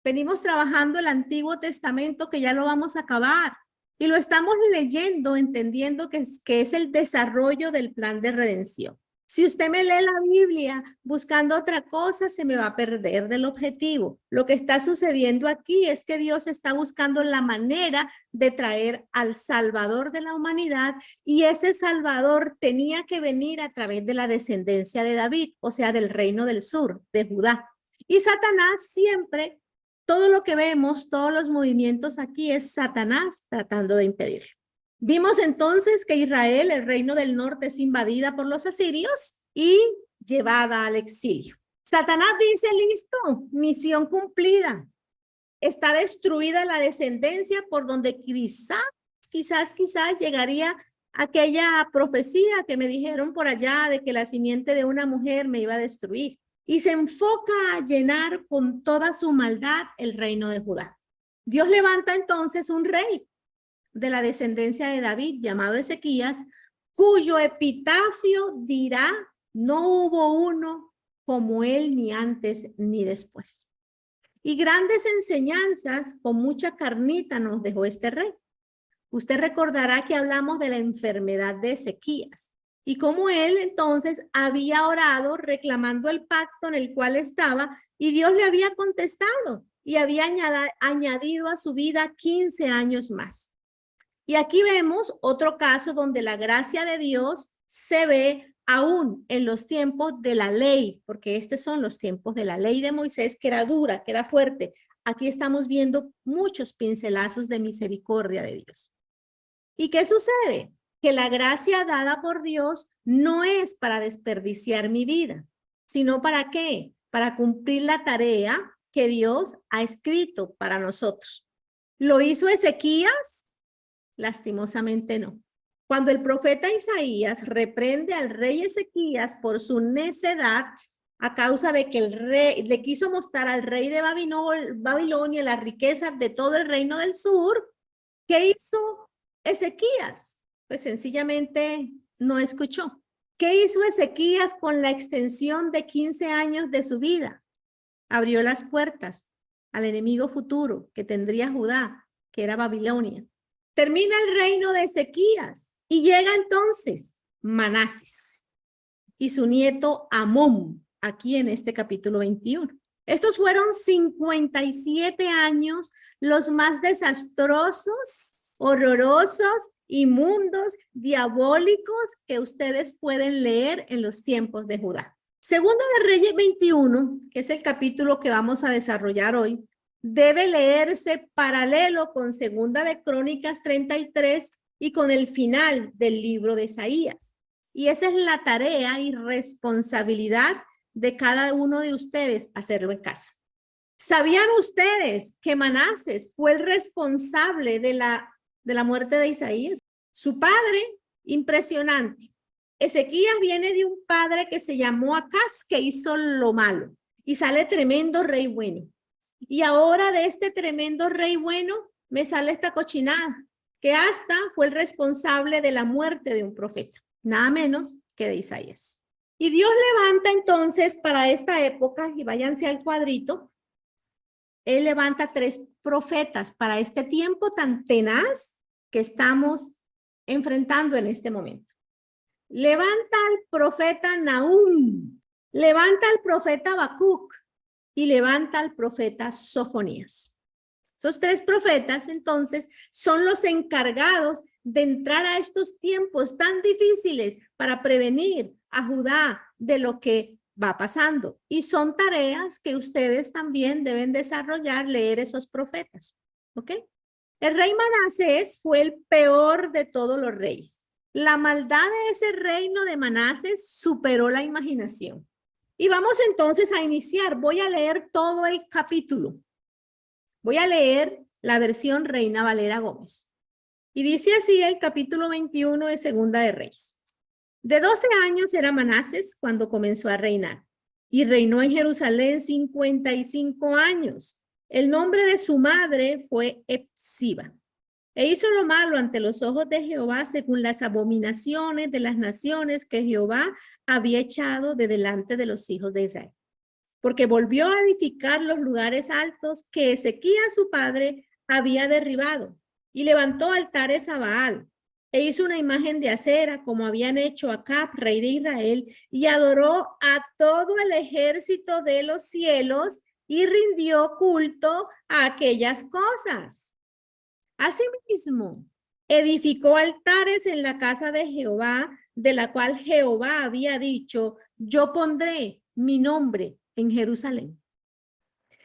Venimos trabajando el Antiguo Testamento que ya lo vamos a acabar y lo estamos leyendo, entendiendo que es el desarrollo del plan de redención. Si usted me lee la Biblia buscando otra cosa, se me va a perder del objetivo. Lo que está sucediendo aquí es que Dios está buscando la manera de traer al Salvador de la humanidad y ese Salvador tenía que venir a través de la descendencia de David, o sea, del reino del sur, de Judá. Y Satanás siempre, todo lo que vemos, todos los movimientos aquí es Satanás tratando de impedirlo. Vimos entonces que Israel, el reino del norte, es invadida por los asirios y llevada al exilio. Satanás dice, listo, misión cumplida. Está destruida la descendencia por donde quizás llegaría aquella profecía que me dijeron por allá de que la simiente de una mujer me iba a destruir. Y se enfoca a llenar con toda su maldad el reino de Judá. Dios levanta entonces un rey de la descendencia de David, llamado Ezequías, cuyo epitafio dirá, no hubo uno como él ni antes ni después. Y grandes enseñanzas con mucha carnita nos dejó este rey. Usted recordará que hablamos de la enfermedad de Ezequías y cómo él entonces había orado reclamando el pacto en el cual estaba y Dios le había contestado y había añadido a su vida 15 años más. Y aquí vemos otro caso donde la gracia de Dios se ve aún en los tiempos de la ley, porque estos son los tiempos de la ley de Moisés, que era dura, que era fuerte. Aquí estamos viendo muchos pincelazos de misericordia de Dios. ¿Y qué sucede? Que la gracia dada por Dios no es para desperdiciar mi vida, sino ¿para qué? Para cumplir la tarea que Dios ha escrito para nosotros. ¿Lo hizo Ezequías? Lastimosamente no. Cuando el profeta Isaías reprende al rey Ezequías por su necedad, a causa de que el rey le quiso mostrar al rey de Babilonia las riquezas de todo el reino del sur, ¿qué hizo Ezequías? Pues sencillamente no escuchó. ¿Qué hizo Ezequías con la extensión de 15 años de su vida? Abrió las puertas al enemigo futuro que tendría Judá, que era Babilonia. Termina el reino de Ezequías y llega entonces Manases y su nieto Amón, aquí en este capítulo 21. Estos fueron 57 años los más desastrosos, horrorosos, inmundos, diabólicos que ustedes pueden leer en los tiempos de Judá. Segundo de Reyes 21, que es el capítulo que vamos a desarrollar hoy, debe leerse paralelo con Segunda de Crónicas 33 y con el final del libro de Isaías. Y esa es la tarea y responsabilidad de cada uno de ustedes hacerlo en casa. ¿Sabían ustedes que Manases fue el responsable de la muerte de Isaías? Su padre, impresionante. Ezequías viene de un padre que se llamó Acaz, que hizo lo malo, y sale tremendo rey bueno. Y ahora de este tremendo rey bueno me sale esta cochinada, que hasta fue el responsable de la muerte de un profeta, nada menos que de Isaías. Y Dios levanta entonces para esta época, y váyanse al cuadrito, Él levanta 3 profetas para este tiempo tan tenaz que estamos enfrentando en este momento. Levanta al profeta Nahum, levanta al profeta Habacuc, y levanta al profeta Sofonías. Esos 3 profetas, entonces, son los encargados de entrar a estos tiempos tan difíciles para prevenir a Judá de lo que va pasando. Y son tareas que ustedes también deben desarrollar, leer esos profetas. ¿Ok? El rey Manases fue el peor de todos los reyes. La maldad de ese reino de Manases superó la imaginación. Y vamos entonces a iniciar. Voy a leer todo el capítulo. Voy a leer la versión Reina Valera Gómez. Y dice así el capítulo 21 de Segunda de Reyes. De 12 años era Manases cuando comenzó a reinar. Y reinó en Jerusalén 55 años. El nombre de su madre fue Epsiba. E hizo lo malo ante los ojos de Jehová según las abominaciones de las naciones que Jehová había echado de delante de los hijos de Israel. porque volvió a edificar los lugares altos que Ezequías su padre había derribado, y levantó altares a Baal, e hizo una imagen de acera, como habían hecho Acab, rey de Israel, y adoró a todo el ejército de los cielos, y rindió culto a aquellas cosas. Asimismo, edificó altares en la casa de Jehová, de la cual Jehová había dicho, yo pondré mi nombre en Jerusalén.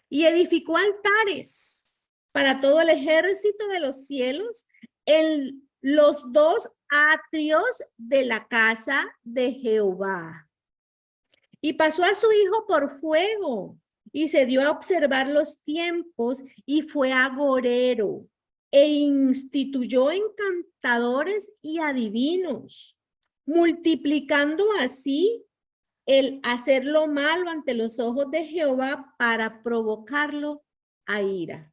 Y edificó altares para todo el ejército de los cielos en los dos atrios de la casa de Jehová. Y pasó a su hijo por fuego y se dio a observar los tiempos y fue agorero e instituyó encantadores y adivinos, multiplicando así el hacer lo malo ante los ojos de Jehová para provocarlo a ira.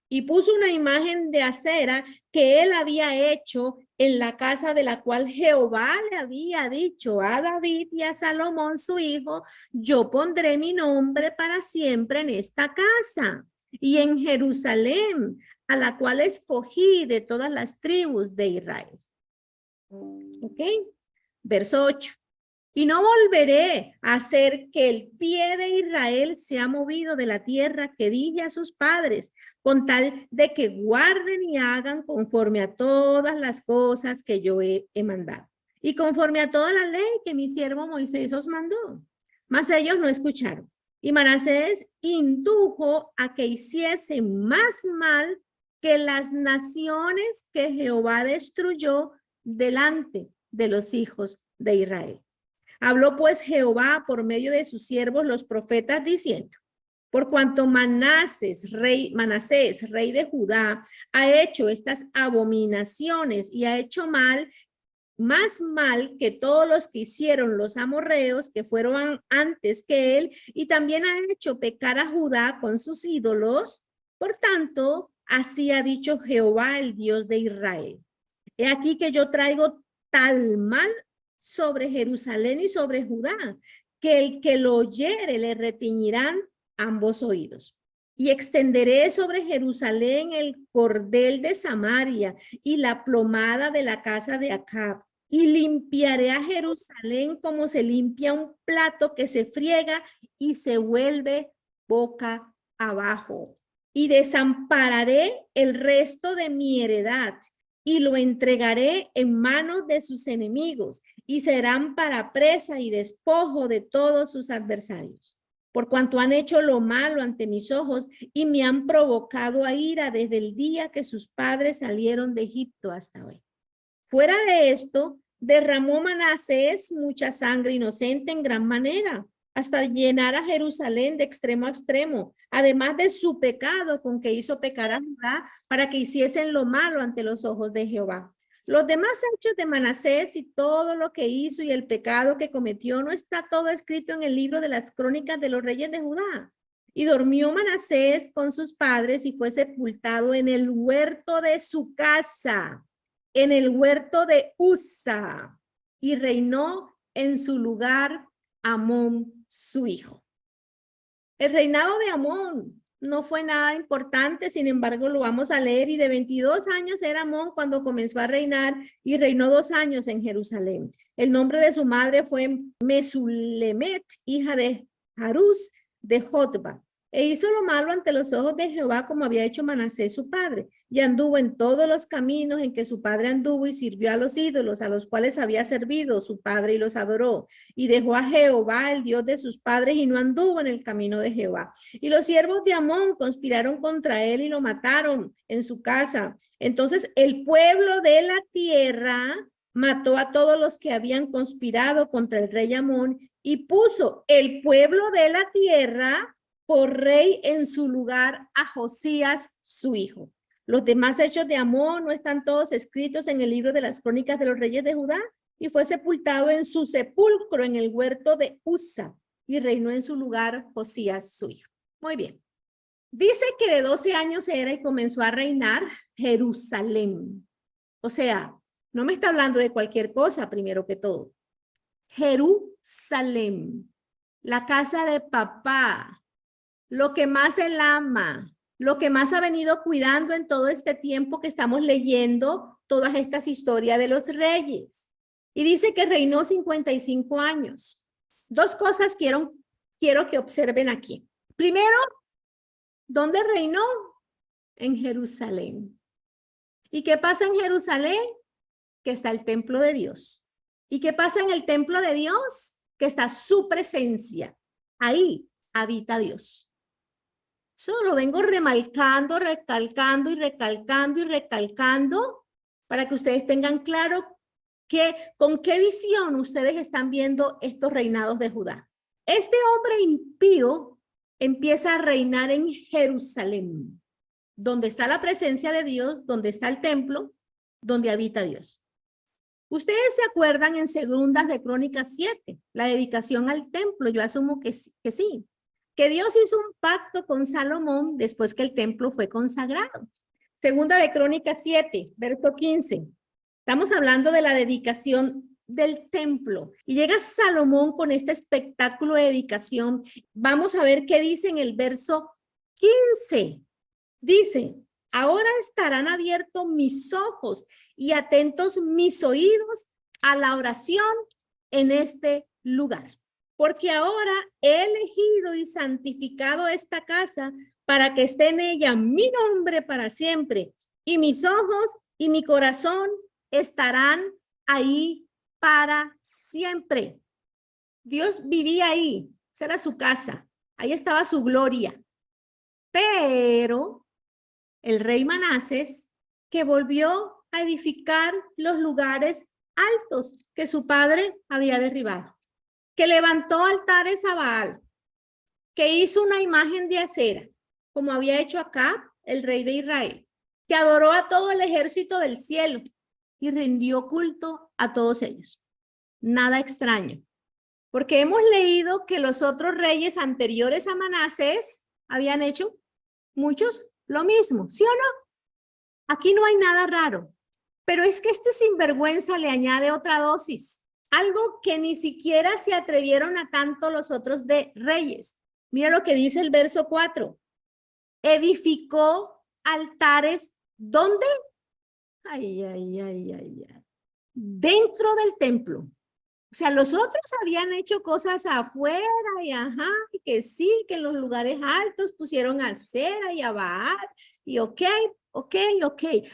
Y puso una imagen de acera que él había hecho en la casa de la cual Jehová le había dicho a David y a Salomón su hijo, yo pondré mi nombre para siempre en esta casa y en Jerusalén, a la cual escogí de todas las tribus de Israel. ¿Ok? Verso 8. Y no volveré a hacer que el pie de Israel sea movido de la tierra que dije a sus padres, con tal de que guarden y hagan conforme a todas las cosas que yo he mandado. Y conforme a toda la ley que mi siervo Moisés os mandó. Mas ellos no escucharon. Y Manasés indujo a que hiciesen más mal que las naciones que Jehová destruyó delante de los hijos de Israel. Habló pues Jehová por medio de sus siervos los profetas diciendo, por cuanto Manasés, rey de Judá, ha hecho estas abominaciones y ha hecho mal, más mal que todos los que hicieron los amorreos que fueron antes que él, y también ha hecho pecar a Judá con sus ídolos. Por tanto, así ha dicho Jehová, el Dios de Israel. He aquí que yo traigo tal mal sobre Jerusalén y sobre Judá, que el que lo oyere le retiñirán ambos oídos. Y extenderé sobre Jerusalén el cordel de Samaria y la plomada de la casa de Acab. Y limpiaré a Jerusalén como se limpia un plato que se friega y se vuelve boca abajo. Y desampararé el resto de mi heredad y lo entregaré en manos de sus enemigos y serán para presa y despojo de todos sus adversarios. Por cuanto han hecho lo malo ante mis ojos y me han provocado a ira desde el día que sus padres salieron de Egipto hasta hoy. Fuera de esto, derramó Manasés mucha sangre inocente en gran manera, hasta llenar a Jerusalén de extremo a extremo, además de su pecado con que hizo pecar a Judá para que hiciesen lo malo ante los ojos de Jehová. Los demás hechos de Manasés y todo lo que hizo y el pecado que cometió no está todo escrito en el libro de las crónicas de los reyes de Judá. Y durmió Manasés con sus padres y fue sepultado en el huerto de su casa, en el huerto de Usa, y reinó en su lugar Amón, su hijo. El reinado de Amón no fue nada importante, sin embargo lo vamos a leer, y de 22 años era Amón cuando comenzó a reinar y reinó 2 años en Jerusalén. El nombre de su madre fue Mesulemet, hija de Harús de Jotba. E hizo lo malo ante los ojos de Jehová como había hecho Manasés su padre, y anduvo en todos los caminos en que su padre anduvo y sirvió a los ídolos a los cuales había servido su padre y los adoró. Y dejó a Jehová, el Dios de sus padres, y no anduvo en el camino de Jehová. Y los siervos de Amón conspiraron contra él y lo mataron en su casa. Entonces el pueblo de la tierra mató a todos los que habían conspirado contra el rey Amón y puso el pueblo de la tierra por rey en su lugar a Josías, su hijo. Los demás hechos de Amón no están todos escritos en el libro de las crónicas de los reyes de Judá, y fue sepultado en su sepulcro en el huerto de Usa, y reinó en su lugar Josías, su hijo. Muy bien. Dice que de 12 años era y comenzó a reinar Jerusalén. O sea, no me está hablando de cualquier cosa, primero que todo. Jerusalén. la casa de papá, lo que más él ama, lo que más ha venido cuidando en todo este tiempo que estamos leyendo todas estas historias de los reyes. Y dice que reinó 55 años. Dos cosas quiero que observen aquí. Primero, ¿dónde reinó? En Jerusalén. ¿Y qué pasa en Jerusalén? Que está el templo de Dios. ¿Y qué pasa en el templo de Dios? Que está su presencia. Ahí habita Dios. Eso lo vengo remarcando, recalcando y recalcando y recalcando para que ustedes tengan claro con qué visión ustedes están viendo estos reinados de Judá. Este hombre impío empieza a reinar en Jerusalén, donde está la presencia de Dios, donde está el templo, donde habita Dios. Ustedes se acuerdan en Segundas de Crónicas 7, la dedicación al templo, yo asumo que sí, que Dios hizo un pacto con Salomón después que el templo fue consagrado. Segunda de Crónicas 7, verso 15. Estamos hablando de la dedicación del templo. Y llega Salomón con este espectáculo de dedicación. Vamos a ver qué dice en el verso 15. Dice, ahora estarán abiertos mis ojos y atentos mis oídos a la oración en este lugar. Porque ahora he elegido y santificado esta casa para que esté en ella mi nombre para siempre. Y mis ojos y mi corazón estarán ahí para siempre. Dios vivía ahí, esa era su casa, ahí estaba su gloria. Pero el rey Manases, que volvió a edificar los lugares altos que su padre había derribado, que levantó altares a Baal, que hizo una imagen de acera, como había hecho Acab, el rey de Israel, que adoró a todo el ejército del cielo y rindió culto a todos ellos. Nada extraño, porque hemos leído que los otros reyes anteriores a Manases habían hecho muchos lo mismo, ¿sí o no? Aquí no hay nada raro, pero es que este sinvergüenza le añade otra dosis, algo que ni siquiera se atrevieron a tanto los otros reyes. Mira lo que dice el verso 4. Edificó altares, ¿dónde? Ay. Dentro del templo. O sea, los otros habían hecho cosas afuera y ajá, y que sí, que en los lugares altos pusieron a Acera y a Baal, y ok.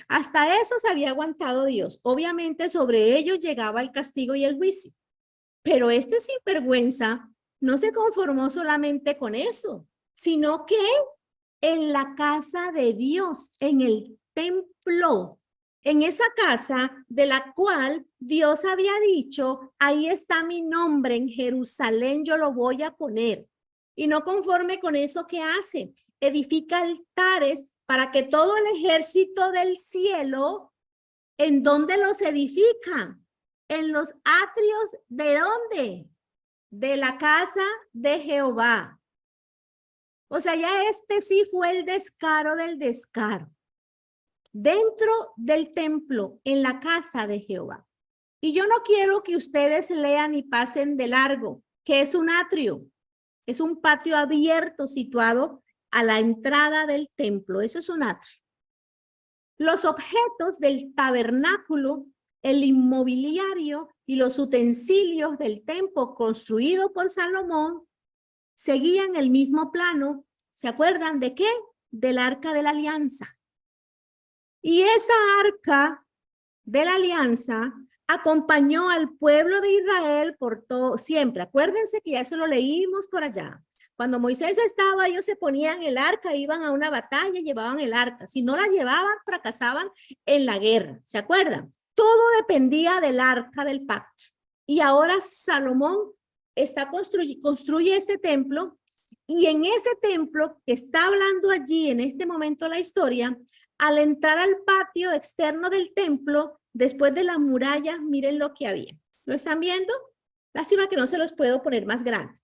Hasta eso se había aguantado Dios. Obviamente sobre ellos llegaba el castigo y el juicio. Pero este sinvergüenza no se conformó solamente con eso, sino que en la casa de Dios, en el templo, en esa casa de la cual Dios había dicho, ahí está mi nombre, en Jerusalén yo lo voy a poner. Y no conforme con eso, ¿qué hace? Edifica altares para que todo el ejército del cielo, ¿en dónde los edifica? En los atrios, ¿de dónde? De la casa de Jehová. O sea, ya este sí fue el descaro del descaro. Dentro del templo, en la casa de Jehová. Y yo no quiero que ustedes lean y pasen de largo, que es un atrio. Es un patio abierto situado a la entrada del templo. Eso es un atrio. Los objetos del tabernáculo, el inmobiliario y los utensilios del templo construido por Salomón seguían el mismo plano. ¿Se acuerdan de qué? Del arca de la alianza. Y esa arca de la alianza acompañó al pueblo de Israel por todo, siempre. Acuérdense que ya eso lo leímos por allá. Cuando Moisés estaba, ellos se ponían el arca, iban a una batalla, llevaban el arca. Si no la llevaban, fracasaban en la guerra. ¿Se acuerdan? Todo dependía del arca del pacto. Y ahora Salomón construye este templo, y en ese templo que está hablando allí en este momento la historia, al entrar al patio externo del templo, después de las murallas, miren lo que había. ¿Lo están viendo? Lástima que no se los puedo poner más grandes.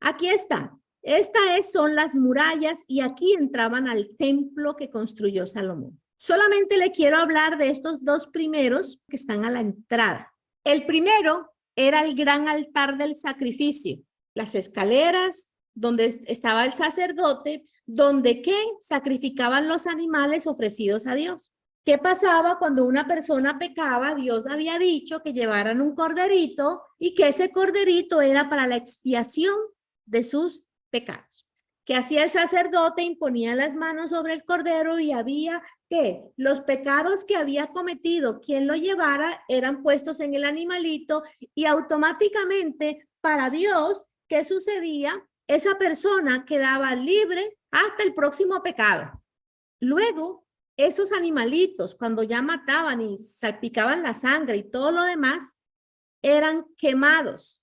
Aquí está. Estas son las murallas y aquí entraban al templo que construyó Salomón. Solamente le quiero hablar de estos dos primeros que están a la entrada. El primero era el gran altar del sacrificio. las escaleras, donde estaba el sacerdote, donde ¿qué? Sacrificaban los animales ofrecidos a Dios. ¿Qué pasaba cuando una persona pecaba? Dios había dicho que llevaran un corderito y que ese corderito era para la expiación de sus pecados. ¿Qué hacía el sacerdote? Imponía las manos sobre el cordero y había que los pecados que había cometido quien lo llevara eran puestos en el animalito y automáticamente para Dios, ¿qué sucedía? Esa persona quedaba libre hasta el próximo pecado. Luego, esos animalitos, cuando ya mataban y salpicaban la sangre y todo lo demás, eran quemados,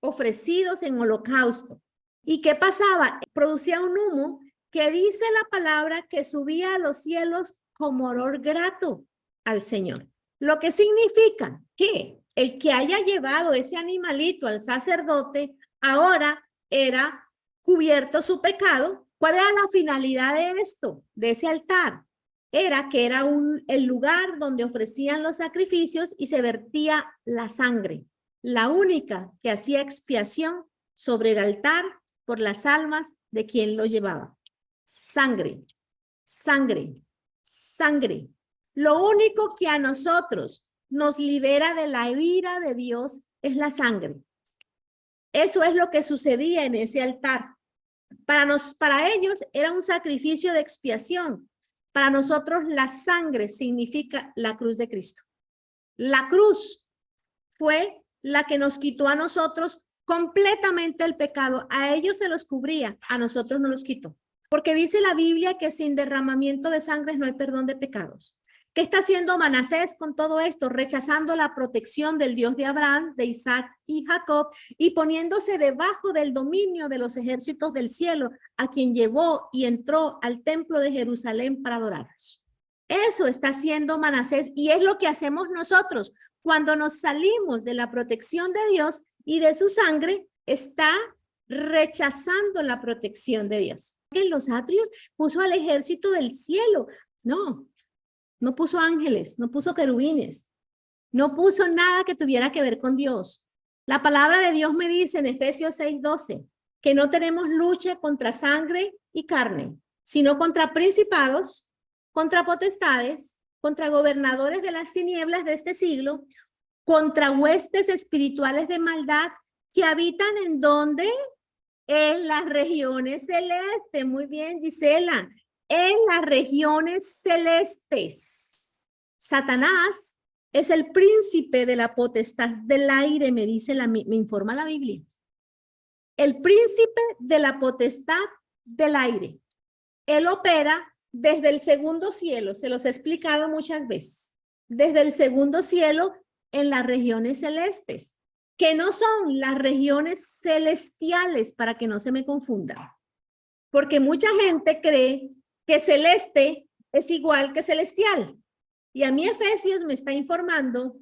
ofrecidos en holocausto. ¿Y qué pasaba? Producía un humo que dice la palabra que subía a los cielos como olor grato al Señor. Lo que significa que el que haya llevado ese animalito al sacerdote ahora era cubierto su pecado. ¿Cuál era la finalidad de esto, de ese altar? Era que era el lugar donde ofrecían los sacrificios y se vertía la sangre, la única que hacía expiación sobre el altar por las almas de quien lo llevaba. Sangre, sangre, sangre. Lo único que a nosotros nos libera de la ira de Dios es la sangre. Eso es lo que sucedía en ese altar. Para ellos era un sacrificio de expiación. Para nosotros la sangre significa la cruz de Cristo. La cruz fue la que nos quitó a nosotros completamente el pecado. A ellos se los cubría, a nosotros no los quitó. Porque dice la Biblia que sin derramamiento de sangre no hay perdón de pecados. ¿Qué está haciendo Manasés con todo esto? Rechazando la protección del Dios de Abraham, de Isaac y Jacob y poniéndose debajo del dominio de los ejércitos del cielo, a quien llevó y entró al templo de Jerusalén para adorarlos. Eso está haciendo Manasés y es lo que hacemos nosotros. Cuando nos salimos de la protección de Dios y de su sangre, está rechazando la protección de Dios. En los atrios puso al ejército del cielo. No puso ángeles, no puso querubines, no puso nada que tuviera que ver con Dios. La palabra de Dios me dice en Efesios 6:12 que no tenemos lucha contra sangre y carne, sino contra principados, contra potestades, contra gobernadores de las tinieblas de este siglo, contra huestes espirituales de maldad que habitan en donde, en las regiones celestes. Muy bien, Gisela, en las regiones celestes. Satanás es el príncipe de la potestad del aire, me informa la Biblia. El príncipe de la potestad del aire. Él opera desde el segundo cielo, se los he explicado muchas veces, desde el segundo cielo en las regiones celestes, que no son las regiones celestiales, para que no se me confunda, porque mucha gente cree que celeste es igual que celestial, y a mí Efesios me está informando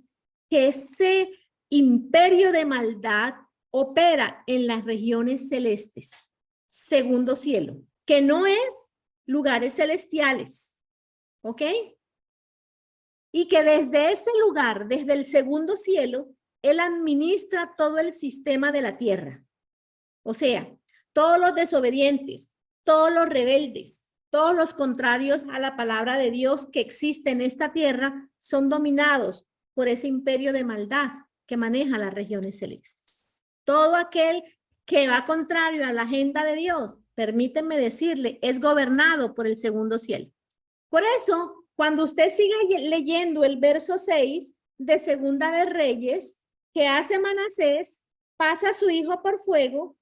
que ese imperio de maldad opera en las regiones celestes, segundo cielo, que no es lugares celestiales, ¿ok? Y que desde ese lugar, desde el segundo cielo, él administra todo el sistema de la tierra. O sea, todos los desobedientes, todos los rebeldes, todos los contrarios a la palabra de Dios que existe en esta tierra son dominados por ese imperio de maldad que maneja las regiones celestes. Todo aquel que va contrario a la agenda de Dios, permítanme decirle, es gobernado por el segundo cielo. Por eso, cuando usted siga leyendo el verso 6 de Segunda de Reyes, que hace Manasés, pasa a su hijo por fuego,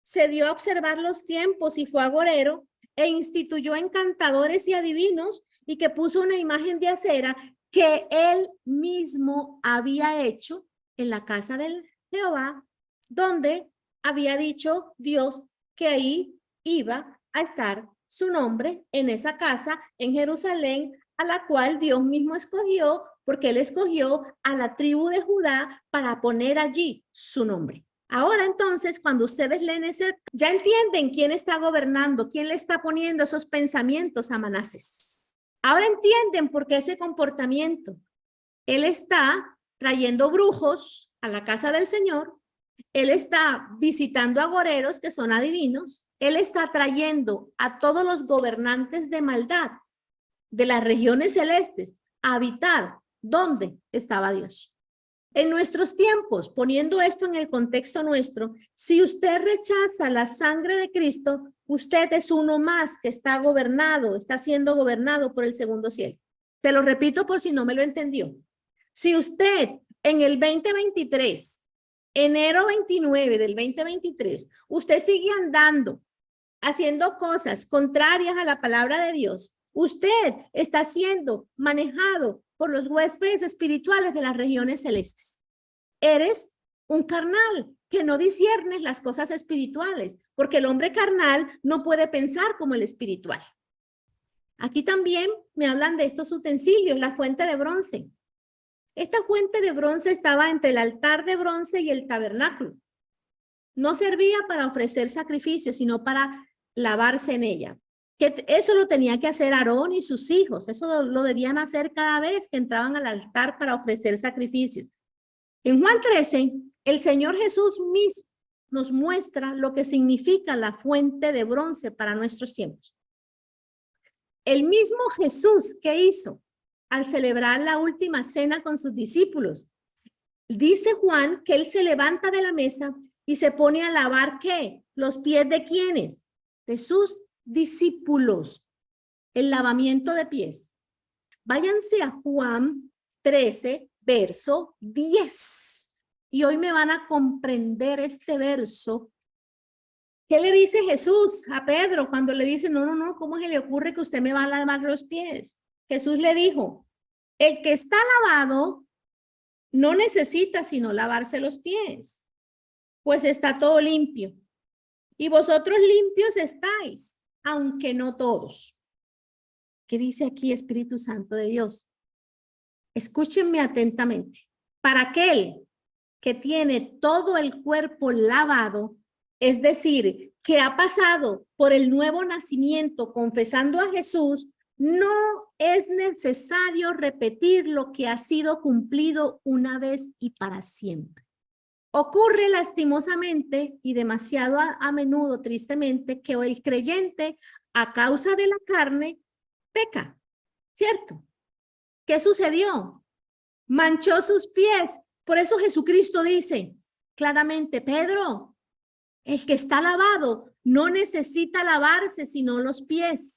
se dio a observar los tiempos y fue agorero, e instituyó encantadores y adivinos, y que puso una imagen de acera que él mismo había hecho en la casa del Jehová, donde había dicho Dios que ahí iba a estar su nombre, en esa casa en Jerusalén, a la cual Dios mismo escogió, porque él escogió a la tribu de Judá para poner allí su nombre. Ahora entonces, cuando ustedes leen ese, ya entienden quién está gobernando, quién le está poniendo esos pensamientos a Manasés. Ahora entienden por qué ese comportamiento. Él está trayendo brujos a la casa del Señor, Él está visitando agoreros que son adivinos. Él está trayendo a todos los gobernantes de maldad de las regiones celestes a habitar donde estaba Dios. En nuestros tiempos, poniendo esto en el contexto nuestro, si usted rechaza la sangre de Cristo, usted es uno más que está gobernado, está siendo gobernado por el segundo cielo. Te lo repito por si no me lo entendió. Si usted en el 2023, enero 29 del 2023, usted sigue andando, haciendo cosas contrarias a la palabra de Dios, usted está siendo manejado por los huéspedes espirituales de las regiones celestes. Eres un carnal que no disciernes las cosas espirituales, porque el hombre carnal no puede pensar como el espiritual. Aquí también me hablan de estos utensilios, la fuente de bronce. Esta fuente de bronce estaba entre el altar de bronce y el tabernáculo. No servía para ofrecer sacrificios, sino para lavarse en ella. Que eso lo tenía que hacer Aarón y sus hijos. Eso lo debían hacer cada vez que entraban al altar para ofrecer sacrificios. En Juan 13, el Señor Jesús mismo nos muestra lo que significa la fuente de bronce para nuestros tiempos. El mismo Jesús que hizo al celebrar la última cena con sus discípulos. Dice Juan que él se levanta de la mesa y se pone a lavar, ¿qué? ¿Los pies de quiénes? De sus discípulos. El lavamiento de pies. Váyanse a Juan 13, verso 10. Y hoy me van a comprender este verso. ¿Qué le dice Jesús a Pedro cuando le dice, no, ¿cómo se le ocurre que usted me va a lavar los pies? Jesús le dijo, el que está lavado no necesita sino lavarse los pies, pues está todo limpio. Y vosotros limpios estáis, aunque no todos. ¿Qué dice aquí Espíritu Santo de Dios? Escúchenme atentamente. Para aquel que tiene todo el cuerpo lavado, es decir, que ha pasado por el nuevo nacimiento confesando a Jesús, no es necesario repetir lo que ha sido cumplido una vez y para siempre. Ocurre lastimosamente y demasiado a menudo, tristemente, que el creyente, a causa de la carne, peca, ¿cierto? ¿Qué sucedió? Manchó sus pies. Por eso Jesucristo dice claramente, Pedro, el que está lavado no necesita lavarse sino los pies.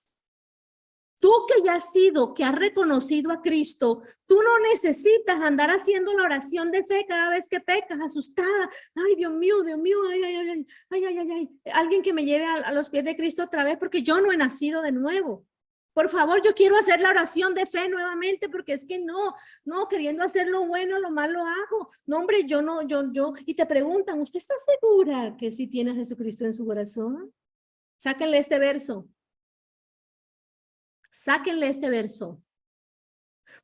Tú que ya has sido, que has reconocido a Cristo, tú no necesitas andar haciendo la oración de fe cada vez que pecas, asustada. Ay, Dios mío, ay. Alguien que me lleve a los pies de Cristo otra vez porque yo no he nacido de nuevo. Por favor, yo quiero hacer la oración de fe nuevamente porque es que no, queriendo hacer lo bueno, lo malo hago. No, hombre, yo. Y te preguntan, ¿usted está segura que sí tiene a Jesucristo en su corazón? Sáquenle este verso. Sáquenle este verso.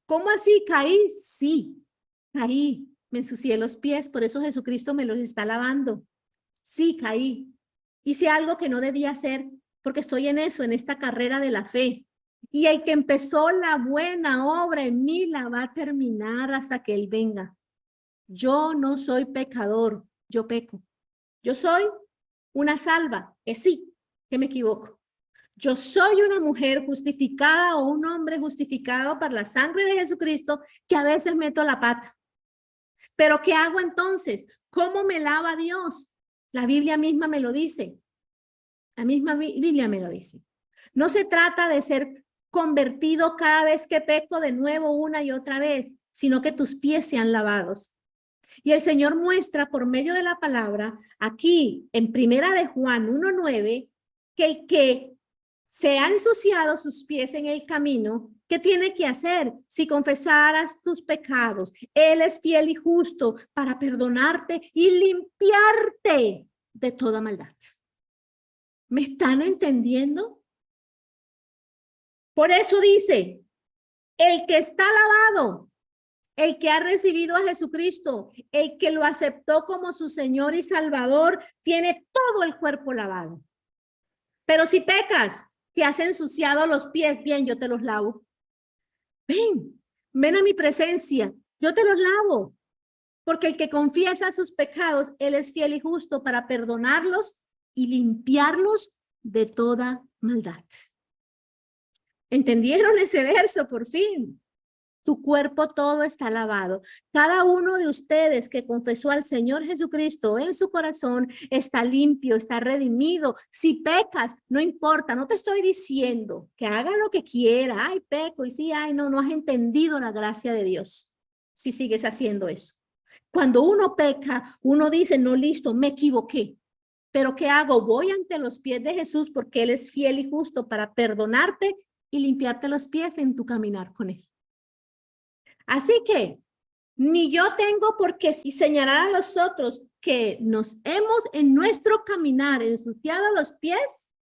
¿Cómo así? ¿Caí? Sí, caí. Me ensucié los pies, por eso Jesucristo me los está lavando. Sí, caí. Hice algo que no debía hacer porque estoy en eso, en esta carrera de la fe. Y el que empezó la buena obra en mí la va a terminar hasta que Él venga. Yo no soy pecador, yo peco. Yo soy una salva, sí, que me equivoco. Yo soy una mujer justificada o un hombre justificado por la sangre de Jesucristo que a veces meto la pata. Pero ¿qué hago entonces? ¿Cómo me lava Dios? La Biblia misma me lo dice. La misma Biblia me lo dice. No se trata de ser convertido cada vez que peco de nuevo una y otra vez, sino que tus pies sean lavados. Y el Señor muestra por medio de la palabra aquí en Primera de Juan 1:9 que el que se ha ensuciado sus pies en el camino, ¿qué tiene que hacer? Si confesaras tus pecados, Él es fiel y justo para perdonarte y limpiarte de toda maldad. ¿Me están entendiendo? Por eso dice, el que está lavado, el que ha recibido a Jesucristo, el que lo aceptó como su Señor y Salvador, tiene todo el cuerpo lavado. Pero si pecas, te has ensuciado los pies, bien, yo te los lavo. Ven a mi presencia, yo te los lavo. Porque el que confiesa sus pecados, Él es fiel y justo para perdonarlos y limpiarlos de toda maldad. ¿Entendieron ese verso por fin? Tu cuerpo todo está lavado. Cada uno de ustedes que confesó al Señor Jesucristo en su corazón está limpio, está redimido. Si pecas, no importa, no te estoy diciendo que haga lo que quiera. Ay, peco y sí, ay, no has entendido la gracia de Dios si sigues haciendo eso. Cuando uno peca, uno dice, no, listo, me equivoqué. Pero ¿qué hago? Voy ante los pies de Jesús porque Él es fiel y justo para perdonarte y limpiarte los pies en tu caminar con Él. Así que ni yo tengo por qué señalar a los otros que nos hemos en nuestro caminar ensuciado los pies,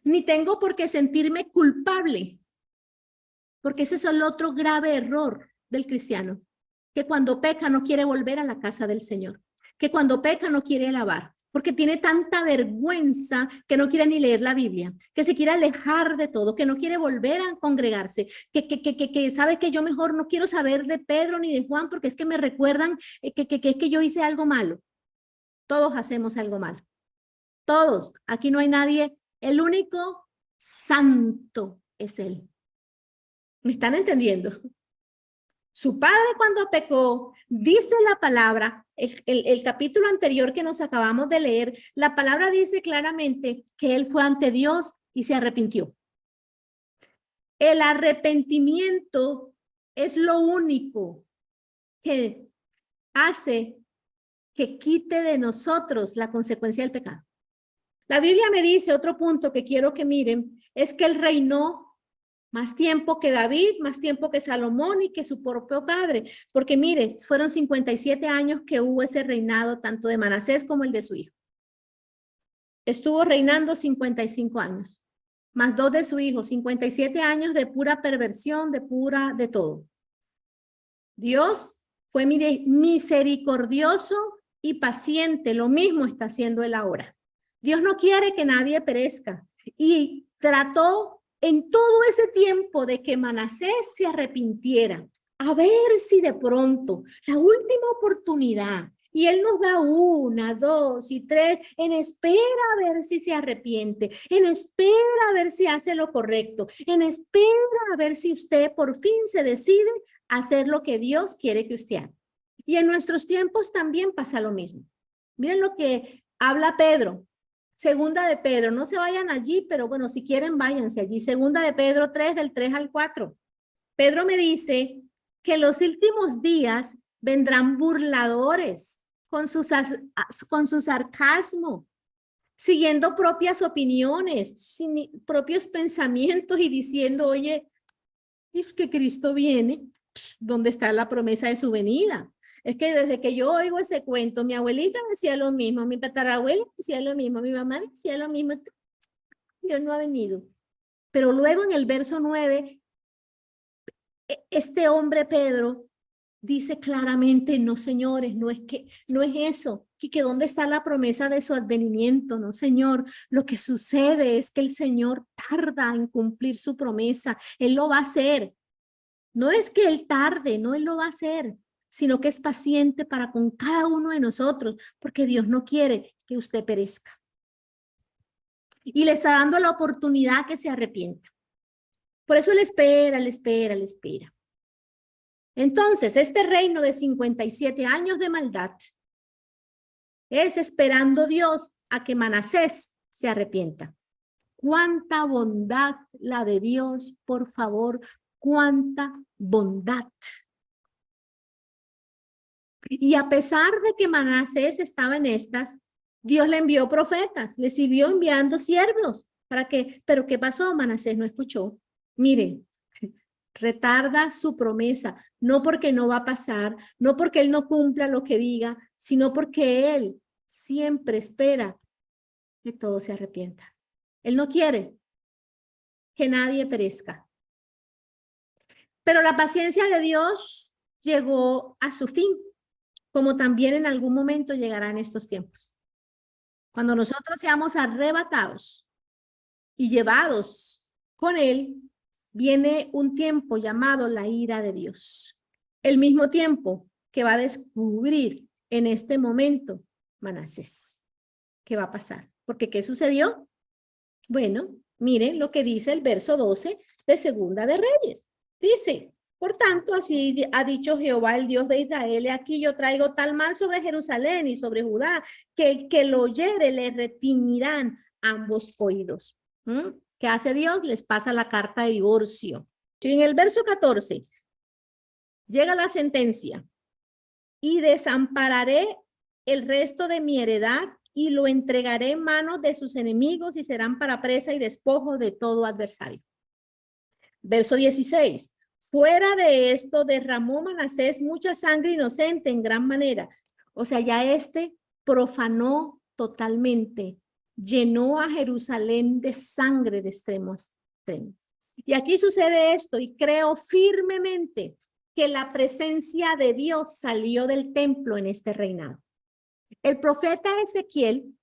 ni tengo por qué sentirme culpable, porque ese es el otro grave error del cristiano, que cuando peca no quiere volver a la casa del Señor, que cuando peca no quiere alabar, porque tiene tanta vergüenza que no quiere ni leer la Biblia, que se quiere alejar de todo, que no quiere volver a congregarse, que sabe que yo mejor no quiero saber de Pedro ni de Juan porque es que me recuerdan que yo hice algo malo. Todos hacemos algo malo. Todos. Aquí no hay nadie. El único santo es Él. ¿Me están entendiendo? Su padre cuando pecó, dice la palabra, el capítulo anterior que nos acabamos de leer, la palabra dice claramente que él fue ante Dios y se arrepintió. El arrepentimiento es lo único que hace que quite de nosotros la consecuencia del pecado. La Biblia me dice, otro punto que quiero que miren, es que él reinó más tiempo que David, más tiempo que Salomón y que su propio padre. Porque mire, fueron 57 años que hubo ese reinado, tanto de Manasés como el de su hijo. Estuvo reinando 55 años, más 2 de su hijo, 57 años de pura perversión, de todo. Dios fue misericordioso y paciente, lo mismo está haciendo él ahora. Dios no quiere que nadie perezca y trató en todo ese tiempo de que Manasés se arrepintiera, a ver si de pronto, la última oportunidad, y él nos da 1, 2 y 3, en espera a ver si se arrepiente, en espera a ver si hace lo correcto, en espera a ver si usted por fin se decide a hacer lo que Dios quiere que usted haga. Y en nuestros tiempos también pasa lo mismo. Miren lo que habla Pedro. Segunda de Pedro, no se vayan allí, pero bueno, si quieren, váyanse allí. Segunda de Pedro 3, del 3 al 4. Pedro me dice que los últimos días vendrán burladores con su sarcasmo, siguiendo propias opiniones, propios pensamientos y diciendo, oye, es que Cristo viene, ¿dónde está la promesa de su venida? Es que desde que yo oigo ese cuento, mi abuelita decía lo mismo, mi tatarabuela decía lo mismo, mi mamá decía lo mismo. Dios no ha venido. Pero luego en el verso 9, este hombre Pedro dice claramente, no señores, no es eso, que dónde está la promesa de su advenimiento, no señor, lo que sucede es que el Señor tarda en cumplir su promesa, Él lo va a hacer. No es que Él tarde, no, Él lo va a hacer, sino que es paciente para con cada uno de nosotros, porque Dios no quiere que usted perezca. Y le está dando la oportunidad que se arrepienta. Por eso Él espera, Él espera, Él espera. Entonces, este reino de 57 años de maldad es esperando Dios a que Manasés se arrepienta. Cuánta bondad la de Dios, por favor, cuánta bondad. Y a pesar de que Manasés estaba en estas, Dios le envió profetas, le siguió enviando siervos. ¿Para qué? Pero ¿qué pasó? Manasés no escuchó. Miren, retarda su promesa, no porque no va a pasar, no porque él no cumpla lo que diga, sino porque él siempre espera que todo se arrepienta. Él no quiere que nadie perezca. Pero la paciencia de Dios llegó a su fin, como también en algún momento llegará en estos tiempos. Cuando nosotros seamos arrebatados y llevados con Él, viene un tiempo llamado la ira de Dios. El mismo tiempo que va a descubrir en este momento Manasés. ¿Qué va a pasar? Porque ¿qué sucedió? Bueno, miren lo que dice el verso 12 de Segunda de Reyes. Dice, por tanto, así ha dicho Jehová, el Dios de Israel, y aquí yo traigo tal mal sobre Jerusalén y sobre Judá, que el que lo oyere le retiñirán ambos oídos. ¿Qué hace Dios? Les pasa la carta de divorcio. Y en el verso 14, llega la sentencia. Y desampararé el resto de mi heredad y lo entregaré en manos de sus enemigos y serán para presa y despojo de todo adversario. Verso 16. Fuera de esto derramó Manasés mucha sangre inocente en gran manera. O sea, ya profanó totalmente, llenó a Jerusalén de sangre de extremo a extremo. Y aquí sucede esto y creo firmemente que la presencia de Dios salió del templo en este reinado. El profeta Ezequiel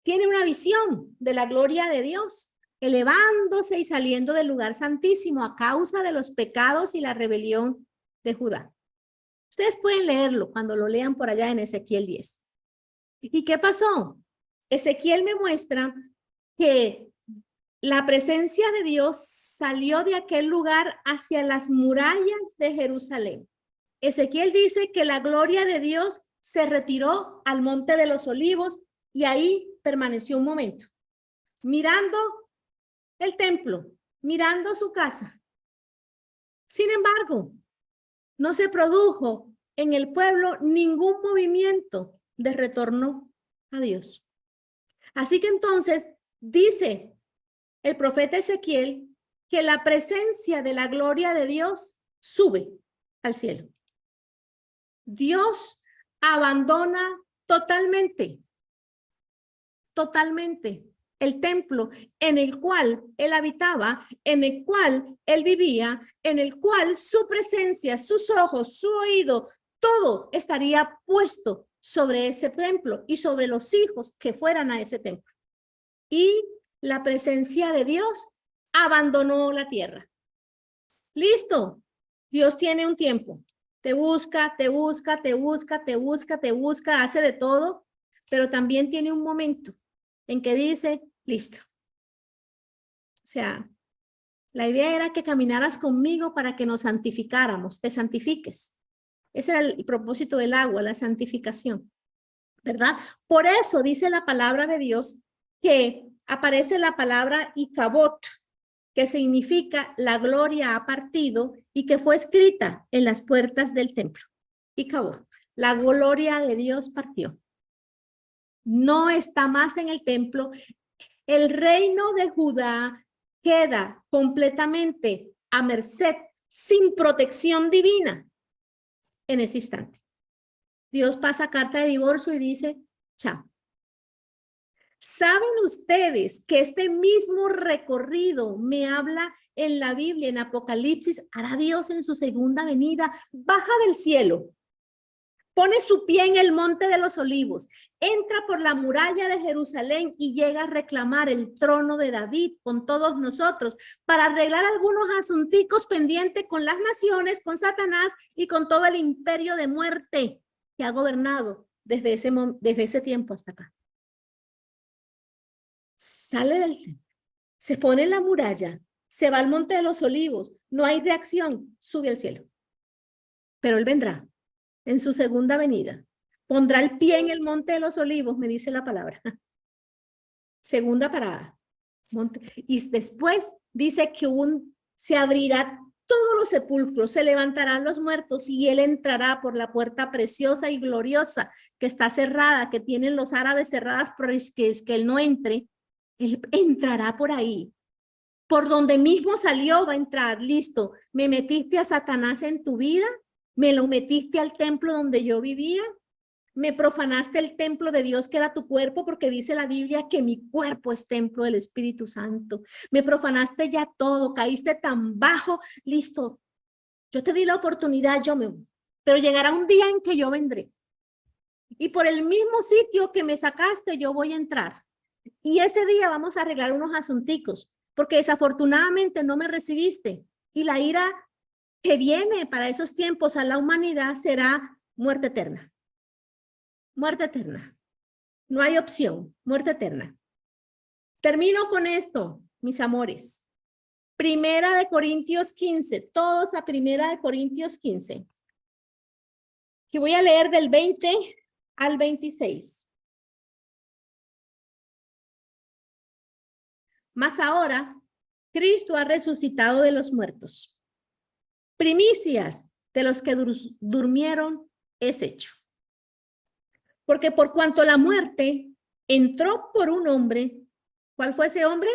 tiene una visión de la gloria de Dios, elevándose y saliendo del lugar santísimo a causa de los pecados y la rebelión de Judá. Ustedes pueden leerlo cuando lo lean por allá en Ezequiel 10. ¿Y qué pasó? Ezequiel me muestra que la presencia de Dios salió de aquel lugar hacia las murallas de Jerusalén. Ezequiel dice que la gloria de Dios se retiró al Monte de los Olivos y ahí permaneció un momento, mirando el templo, mirando su casa. Sin embargo, no se produjo en el pueblo ningún movimiento de retorno a Dios. Así que entonces dice el profeta Ezequiel que la presencia de la gloria de Dios sube al cielo. Dios abandona totalmente el templo en el cual él habitaba, en el cual él vivía, en el cual su presencia, sus ojos, su oído, todo estaría puesto sobre ese templo y sobre los hijos que fueran a ese templo. Y la presencia de Dios abandonó la tierra. Listo. Dios tiene un tiempo. Te busca, te busca, te busca, te busca, te busca, hace de todo, pero también tiene un momento en que dice, listo. O sea, la idea era que caminaras conmigo para que nos santificáramos, te santifiques. Ese era el propósito del agua, la santificación, ¿verdad? Por eso dice la palabra de Dios que aparece la palabra Icabod, que significa la gloria ha partido y que fue escrita en las puertas del templo. Icabod, la gloria de Dios partió. No está más en el templo. El reino de Judá queda completamente a merced, sin protección divina en ese instante. Dios pasa carta de divorcio y dice, chao. ¿Saben ustedes que este mismo recorrido me habla en la Biblia, en Apocalipsis? Hará Dios en su segunda venida, baja del cielo, pone su pie en el monte de los olivos, entra por la muralla de Jerusalén y llega a reclamar el trono de David con todos nosotros para arreglar algunos asunticos pendientes con las naciones, con Satanás y con todo el imperio de muerte que ha gobernado desde ese tiempo hasta acá. Sale del templo, se pone en la muralla, se va al monte de los olivos, no hay reacción, sube al cielo. Pero él vendrá en su segunda venida, pondrá el pie en el monte de los olivos, me dice la palabra. Segunda parada. Y después dice que se abrirá todos los sepulcros, se levantarán los muertos y él entrará por la puerta preciosa y gloriosa que está cerrada, que tienen los árabes cerradas, pero es que él no entre. Él entrará por ahí. Por donde mismo salió va a entrar. Listo. Me metiste a Satanás en tu vida. Me lo metiste al templo donde yo vivía. Me profanaste el templo de Dios que era tu cuerpo porque dice la Biblia que mi cuerpo es templo del Espíritu Santo. Me profanaste ya todo. Caíste tan bajo. Listo. Yo te di la oportunidad. Yo me voy. Pero llegará un día en que yo vendré. Y por el mismo sitio que me sacaste yo voy a entrar. Y ese día vamos a arreglar unos asunticos, porque desafortunadamente no me recibiste y la ira que viene para esos tiempos a la humanidad será muerte eterna. Muerte eterna. No hay opción, muerte eterna. Termino con esto, mis amores. Primera de Corintios 15, todos a Primera de Corintios 15. Que voy a leer del 20 al 26. Mas ahora, Cristo ha resucitado de los muertos. Primicias de los que durmieron es hecho. Porque por cuanto la muerte entró por un hombre, ¿cuál fue ese hombre?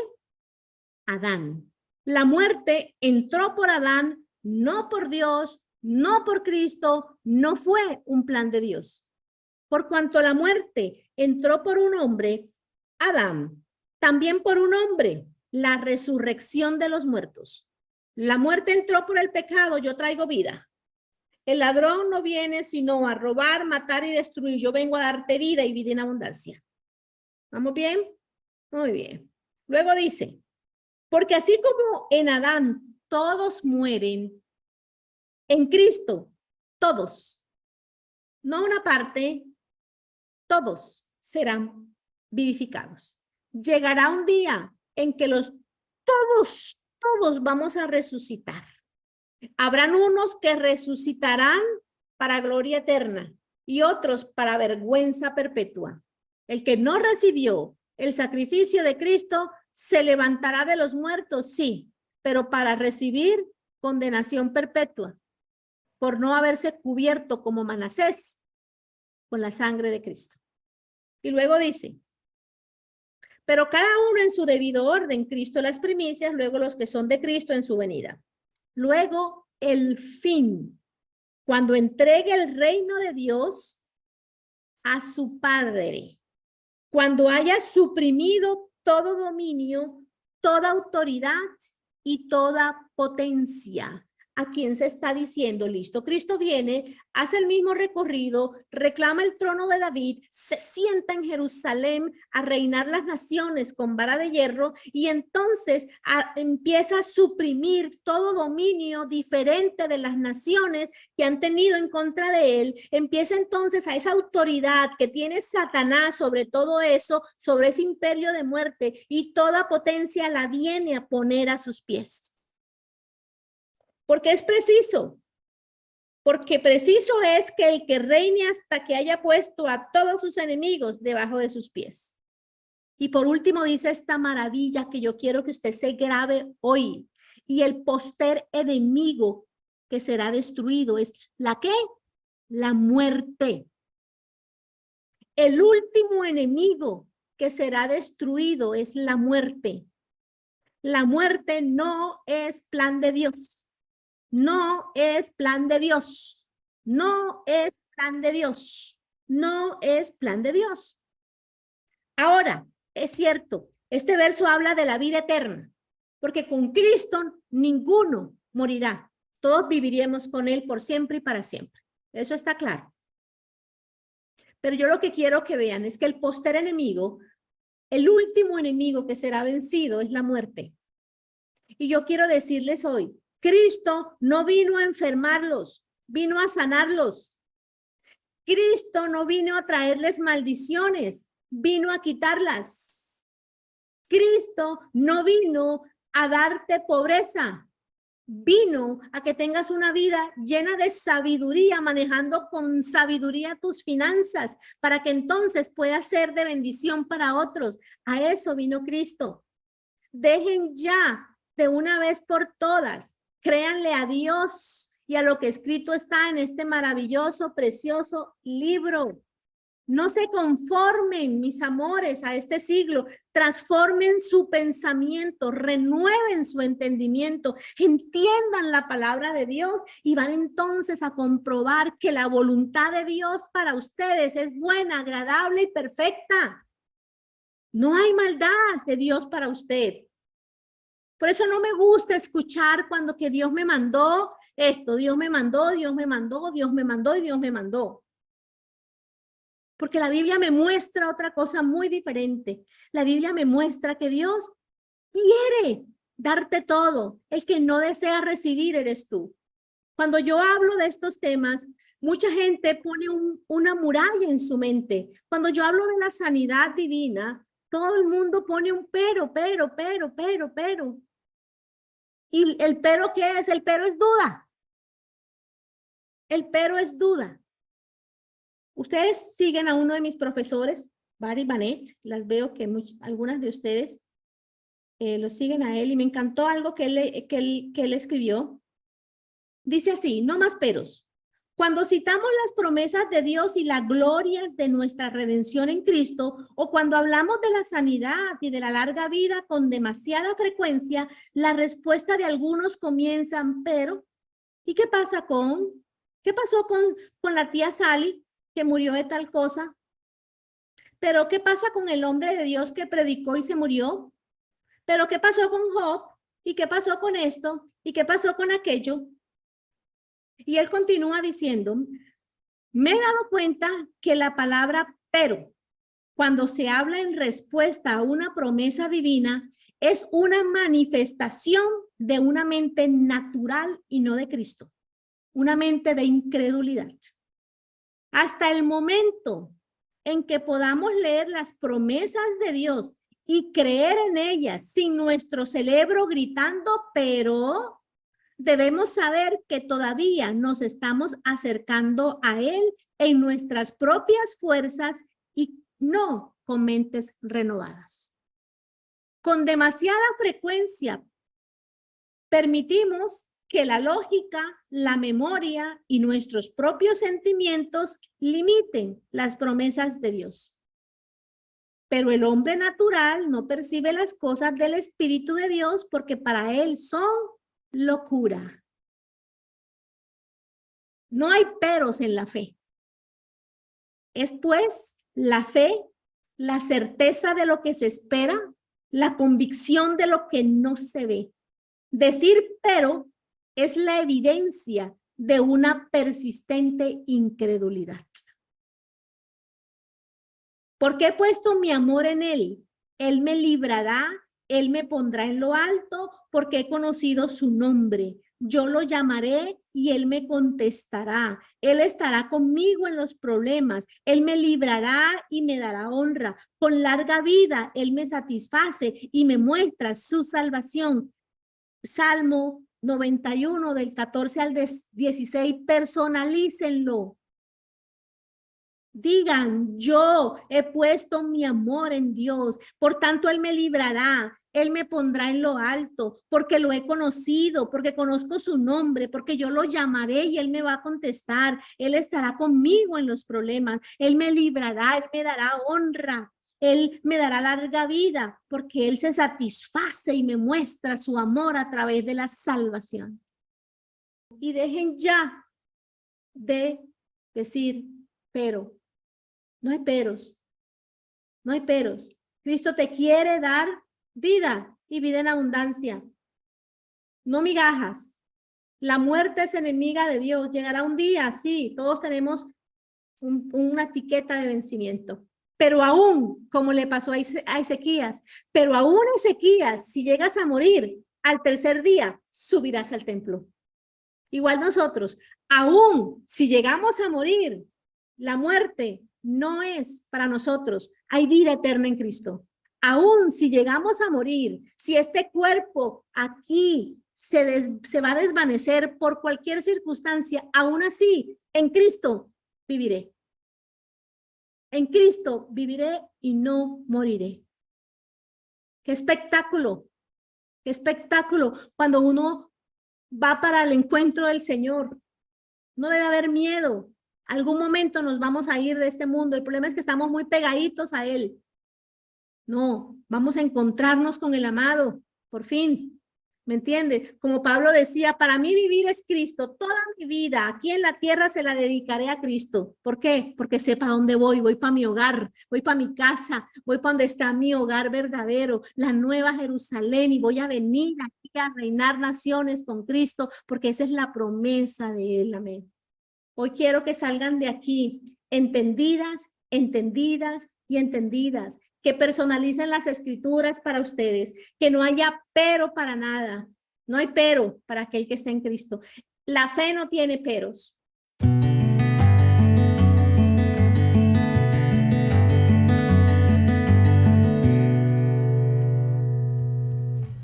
Adán. La muerte entró por Adán, no por Dios, no por Cristo, no fue un plan de Dios. Por cuanto la muerte entró por un hombre, Adán, también por un hombre, la resurrección de los muertos. La muerte entró por el pecado, yo traigo vida. El ladrón no viene sino a robar, matar y destruir. Yo vengo a darte vida y vida en abundancia. ¿Vamos bien? Muy bien. Luego dice, porque así como en Adán todos mueren, en Cristo todos, no una parte, todos serán vivificados. Llegará un día en que todos vamos a resucitar. Habrán unos que resucitarán para gloria eterna y otros para vergüenza perpetua. El que no recibió el sacrificio de Cristo se levantará de los muertos, sí, pero para recibir condenación perpetua por no haberse cubierto como Manasés con la sangre de Cristo. Y luego dice, pero cada uno en su debido orden, Cristo las primicias, luego los que son de Cristo en su venida. Luego el fin, cuando entregue el reino de Dios a su Padre, cuando haya suprimido todo dominio, toda autoridad y toda potencia. ¿A quién se está diciendo? Listo, Cristo viene, hace el mismo recorrido, reclama el trono de David, se sienta en Jerusalén a reinar las naciones con vara de hierro y entonces empieza a suprimir todo dominio diferente de las naciones que han tenido en contra de él. Empieza entonces a esa autoridad que tiene Satanás sobre todo eso, sobre ese imperio de muerte y toda potencia la viene a poner a sus pies. Porque es preciso, porque preciso es que el que reine hasta que haya puesto a todos sus enemigos debajo de sus pies. Y por último dice esta maravilla que yo quiero que usted se grabe hoy. Y el poster enemigo que será destruido es ¿la qué? La muerte. El último enemigo que será destruido es la muerte. La muerte no es plan de Dios. No es plan de Dios. No es plan de Dios. No es plan de Dios. Ahora, es cierto, este verso habla de la vida eterna, porque con Cristo ninguno morirá. Todos viviremos con Él por siempre y para siempre. Eso está claro. Pero yo lo que quiero que vean es que el póster enemigo, el último enemigo que será vencido es la muerte. Y yo quiero decirles hoy, Cristo no vino a enfermarlos, vino a sanarlos. Cristo no vino a traerles maldiciones, vino a quitarlas. Cristo no vino a darte pobreza, vino a que tengas una vida llena de sabiduría, manejando con sabiduría tus finanzas, para que entonces puedas ser de bendición para otros. A eso vino Cristo. Dejen ya de una vez por todas. Créanle a Dios y a lo que escrito está en este maravilloso, precioso libro. No se conformen, mis amores, a este siglo. Transformen su pensamiento, renueven su entendimiento, entiendan la palabra de Dios y van entonces a comprobar que la voluntad de Dios para ustedes es buena, agradable y perfecta. No hay maldad de Dios para usted. Por eso no me gusta escuchar cuando que Dios me mandó esto, Dios me mandó, Dios me mandó, Dios me mandó y Dios me mandó. Porque la Biblia me muestra otra cosa muy diferente. La Biblia me muestra que Dios quiere darte todo. El que no desea recibir eres tú. Cuando yo hablo de estos temas, mucha gente pone una muralla en su mente. Cuando yo hablo de la sanidad divina, todo el mundo pone un pero. ¿Y el pero qué es? El pero es duda. El pero es duda. Ustedes siguen a uno de mis profesores, Barry Banet. Las veo que algunas de ustedes lo siguen a él y me encantó algo que él escribió. Dice así, no más peros. Cuando citamos las promesas de Dios y las glorias de nuestra redención en Cristo, o cuando hablamos de la sanidad y de la larga vida con demasiada frecuencia, la respuesta de algunos comienzan, pero, ¿y qué pasó con la tía Sally, que murió de tal cosa? ¿Pero qué pasa con el hombre de Dios que predicó y se murió? ¿Pero qué pasó con Job? ¿Y qué pasó con esto? ¿Y qué pasó con aquello? Y él continúa diciendo, me he dado cuenta que la palabra pero, cuando se habla en respuesta a una promesa divina, es una manifestación de una mente natural y no de Cristo, una mente de incredulidad. Hasta el momento en que podamos leer las promesas de Dios y creer en ellas sin nuestro cerebro gritando, pero debemos saber que todavía nos estamos acercando a Él en nuestras propias fuerzas y no con mentes renovadas. Con demasiada frecuencia permitimos que la lógica, la memoria y nuestros propios sentimientos limiten las promesas de Dios. Pero el hombre natural no percibe las cosas del Espíritu de Dios porque para él son locura. No hay peros en la fe. Es pues la fe, la certeza de lo que se espera, la convicción de lo que no se ve. Decir pero es la evidencia de una persistente incredulidad. Porque he puesto mi amor en él. Él me librará, él me pondrá en lo alto, porque he conocido su nombre. Yo lo llamaré y él me contestará. Él estará conmigo en los problemas. Él me librará y me dará honra. Con larga vida, él me satisface y me muestra su salvación. Salmo 91 del 14 al 16, personalícenlo. Digan, yo he puesto mi amor en Dios, por tanto Él me librará, Él me pondrá en lo alto, porque lo he conocido, porque conozco su nombre, porque yo lo llamaré y Él me va a contestar, Él estará conmigo en los problemas, Él me librará, Él me dará honra, Él me dará larga vida, porque Él se satisface y me muestra su amor a través de la salvación. Y dejen ya de decir, pero. No hay peros, no hay peros. Cristo te quiere dar vida y vida en abundancia, no migajas. La muerte es enemiga de Dios. Llegará un día, sí, todos tenemos una etiqueta de vencimiento. Pero aún, como le pasó a Ezequías, pero aún Ezequías, si llegas a morir, al tercer día subirás al templo. Igual nosotros, aún si llegamos a morir, la muerte no es para nosotros. Hay vida eterna en Cristo. Aún si llegamos a morir, si este cuerpo aquí se va a desvanecer por cualquier circunstancia, aún así, en Cristo viviré. En Cristo viviré y no moriré. ¡Qué espectáculo! ¡Qué espectáculo! Cuando uno va para el encuentro del Señor, no debe haber miedo. Algún momento nos vamos a ir de este mundo. El problema es que estamos muy pegaditos a Él. No, vamos a encontrarnos con el amado, por fin. ¿Me entiende? Como Pablo decía, para mí vivir es Cristo. Toda mi vida aquí en la tierra se la dedicaré a Cristo. ¿Por qué? Porque sé para dónde voy. Voy para mi hogar, voy para mi casa, voy para donde está mi hogar verdadero, la nueva Jerusalén, y voy a venir aquí a reinar naciones con Cristo, porque esa es la promesa de Él. Amén. Hoy quiero que salgan de aquí entendidas, entendidas y entendidas, que personalicen las escrituras para ustedes, que no haya pero para nada, no hay pero para aquel que está en Cristo. La fe no tiene peros.